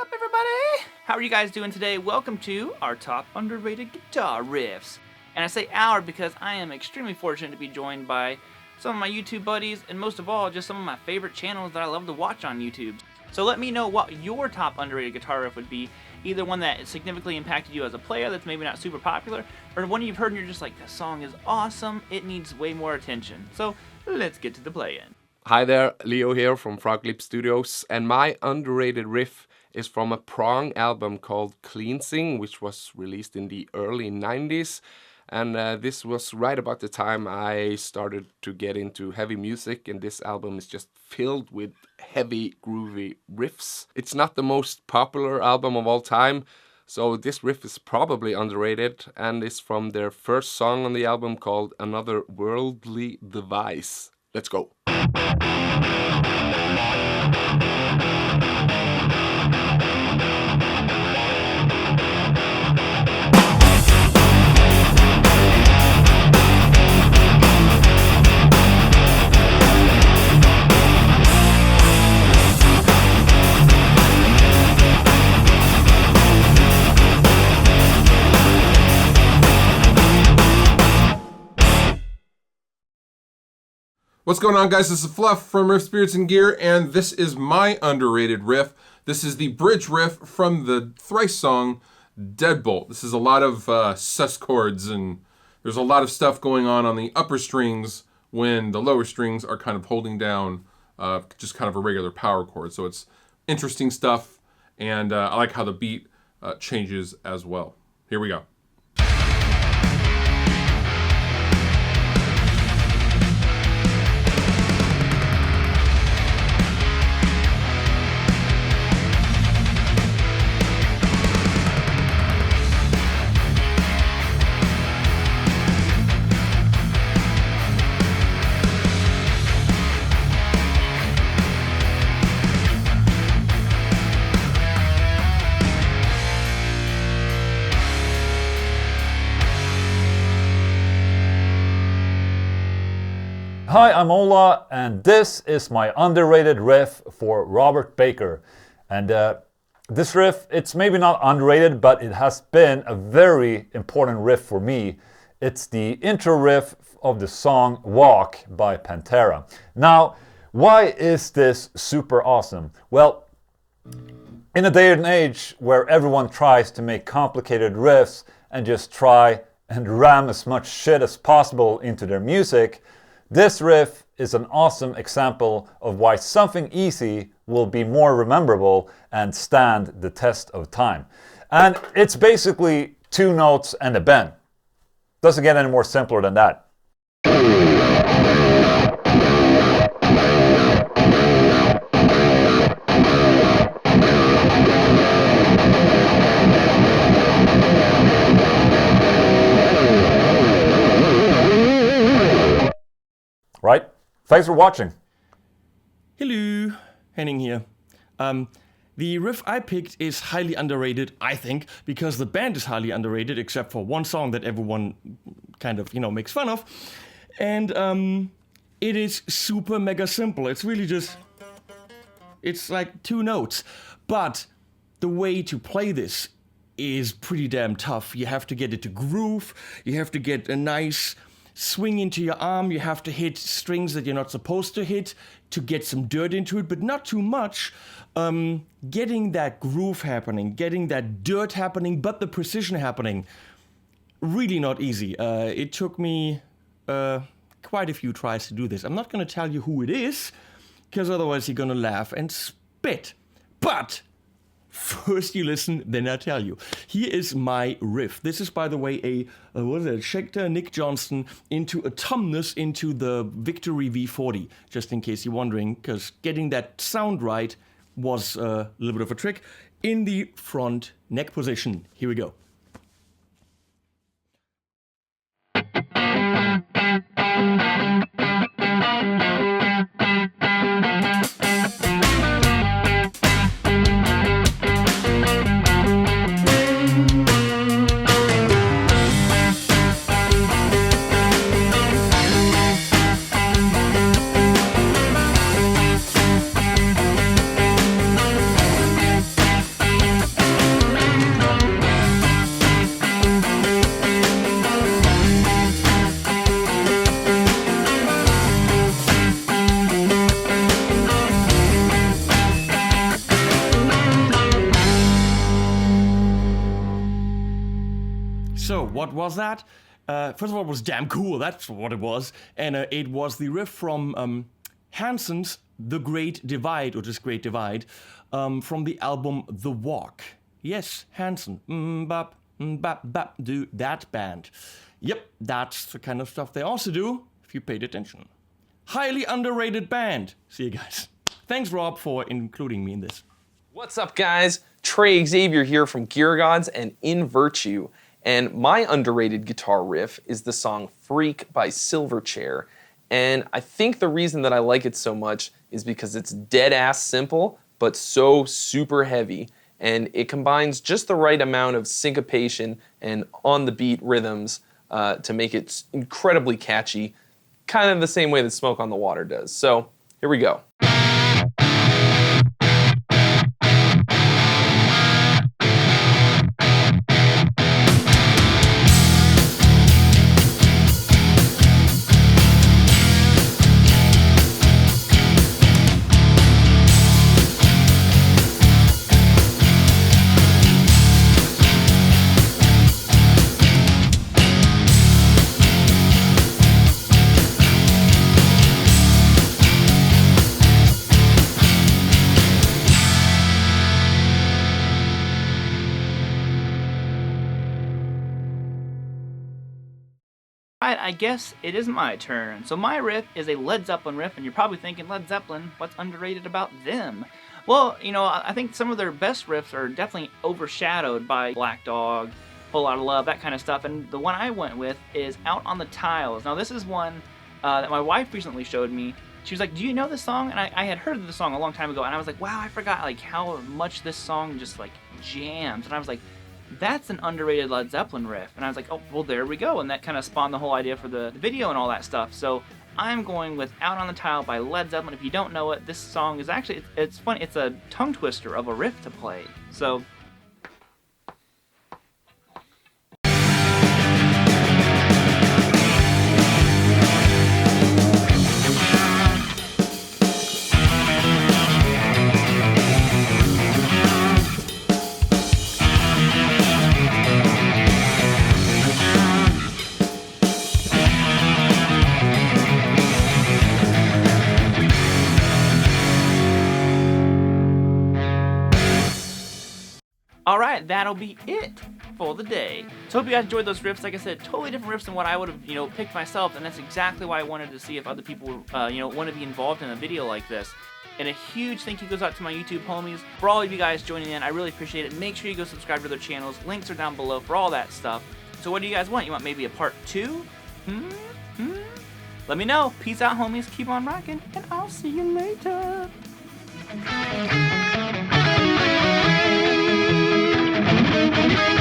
up, everybody? How are you guys doing today? Welcome to our top underrated guitar riffs. And I say our because I am extremely fortunate to be joined by some of my YouTube buddies, and most of all, just some of my favorite channels that I love to watch on YouTube. So let me know what your top underrated guitar riff would be. Either one that significantly impacted you as a player that's maybe not super popular, or one you've heard and you're just like, this song is awesome, it needs way more attention. So let's get to the play-in. Hi there, Leo here from Frog Lip Studios, and my underrated riff is from a prong album called Cleansing, which was released in the early 90s. And this was right about the time I started to get into heavy music, and this album is just filled with heavy, groovy riffs. It's not the most popular album of all time, so this riff is probably underrated, and it's from their first song on the album called Another Worldly Device. Let's go. What's going on, guys? This is Fluff from Riff, Spirits, and Gear, and this is my underrated riff. This is the bridge riff from the Thrice song, Deadbolt. This is a lot of sus chords, and there's a lot of stuff going on the upper strings when the lower strings are kind of holding down just kind of a regular power chord. So it's interesting stuff, and I like how the beat changes as well. Here we go. Hi, I'm Ola, and this is my underrated riff for Robert Baker. And this riff, it's maybe not underrated, but it has been a very important riff for me. It's the intro riff of the song Walk by Pantera. Now, why is this super awesome? Well, in a day and age where everyone tries to make complicated riffs and just try and ram as much shit as possible into their music, this riff is an awesome example of why something easy will be more memorable and stand the test of time. And it's basically 2 notes and a bend. Doesn't get any more simpler than that. Right? Thanks for watching. Hello, Henning here. The riff I picked is highly underrated, I think, because the band is highly underrated, except for one song that everyone kind of, makes fun of. And it is super mega simple. It's really just, it's like 2 notes. But the way to play this is pretty damn tough. You have to get it to groove. You have to get a nice swing into your arm. You have to hit strings that you're not supposed to hit to get some dirt into it, but not too much. Getting that groove happening, getting that dirt happening, but the precision happening, really not easy. It took me quite a few tries to do this. I'm not going to tell you who it is, because otherwise you're going to laugh and spit. But first you listen, then I tell you. Here is my riff. This is, by the way, a Schecter Nick Johnston into a Tumnus into the Victory V40, just in case you're wondering, because getting that sound right was a little bit of a trick. In the front neck position. Here we go. So, what was that? First of all, it was damn cool, that's what it was. And it was the riff from Hanson's The Great Divide, or just Great Divide, from the album The Walk. Yes, Hanson. Bop, bop, bop, do that band. Yep, that's the kind of stuff they also do, if you paid attention. Highly underrated band. See you guys. Thanks, Rob, for including me in this. What's up, guys? Trey Xavier here from Gear Gods and In Virtue. And my underrated guitar riff is the song Freak by Silverchair. And I think the reason that I like it so much is because it's dead-ass simple, but so super heavy. And it combines just the right amount of syncopation and on-the-beat rhythms to make it incredibly catchy, kind of the same way that Smoke on the Water does. So here we go. Alright, I guess it is my turn. So my riff is a Led Zeppelin riff, and you're probably thinking, Led Zeppelin, what's underrated about them? Well, you know, I think some of their best riffs are definitely overshadowed by Black Dog, Whole Lotta Love, that kind of stuff, and the one I went with is Out on the Tiles. Now this is one that my wife recently showed me. She was like, do you know this song? And I had heard of the song a long time ago, and I was like, wow, I forgot like how much this song just like jams. And I was like, that's an underrated Led Zeppelin riff. And I was like, oh, well, there we go. And that kind of spawned the whole idea for the video and all that stuff. So I'm going with Out on the Tile by Led Zeppelin. If you don't know it, this song is actually, it's funny, it's a tongue twister of a riff to play. So alright, that'll be it for the day. So hope you guys enjoyed those riffs. Like I said, totally different riffs than what I would have, you know, picked myself, and that's exactly why I wanted to see if other people, you know, want to be involved in a video like this. And a huge thank you goes out to my YouTube homies for all of you guys joining in. I really appreciate it. Make sure you go subscribe to their channels. Links are down below for all that stuff. So what do you guys want? You want maybe a part 2? Let me know. Peace out, homies. Keep on rocking, and I'll see you later. Thank you.